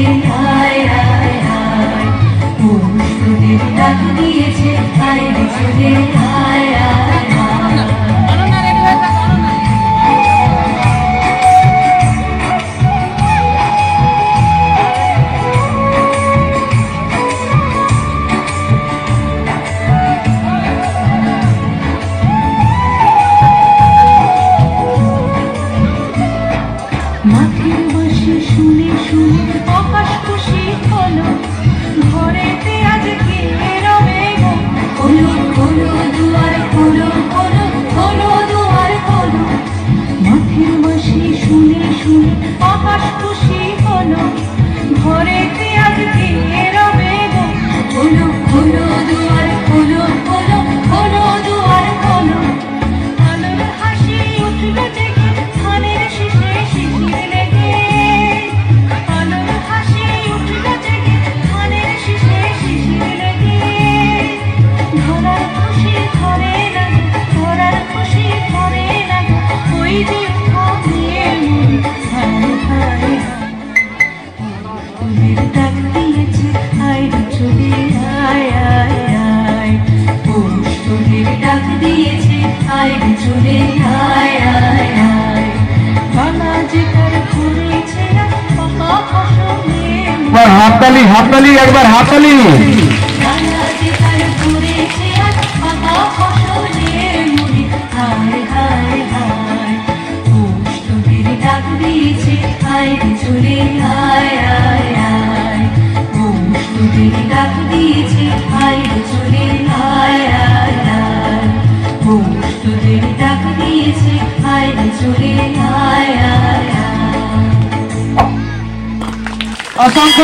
চলে আয় আয় আয়, পৌষ তোদের ডাক দিয়েছে আয় রে চলে আয় আয় আয়। মাঠের বাঁশি শুনে শুনে আকাশ খুশি হলো, ঘরেতে আজকে রবে গো, খোলো খোলো দুয়ার খোলো খোলো খোলো দুয়ার খোলো। মাঠের বাঁশি শুনে শুনে আকাশ খুশি হলো, ঘরেতে আজকে রবে গো, খোলো খোলো দুয়ার খোলো খোলো খোলো দুয়ার খোলো। আলোর হাসি উঠলো জেগে ধানের শীষে শিশির লেগে, আলোর হাসি উঠলো জেগে ধানের শীষে শিশির লেগে। ধরার খুশি ধরে না গো, ধরার খুশি ধরে না গো, ওই যে থামিয়ে মরি হায় হায় হায়। তোদের ডাক দিয়েছে আয় রে চলে আয় আয় আয়, পৌষ তোদের ডাক দিয়েছে আয় রে চলে আয় আয় আয়। বাবা যে তার ঘুরেছে পাকা ফসলে, হাততালি হাততালি একবার হাততালি। বাবা যে তার ঘুরেছে পাকা ফসলে মুড়ি হায় হায় হায়, পৌষ তোদের ডাক দিয়েছে আয় রে চলে আয় আয় আয়, পৌষ তোদের ডাক দিয়েছে আয় রে চলে আয় আয় আয়, পৌষ তোদের ডাক দিয়েছে আয় রে চলে আয় আয় আয়। অসংখ্য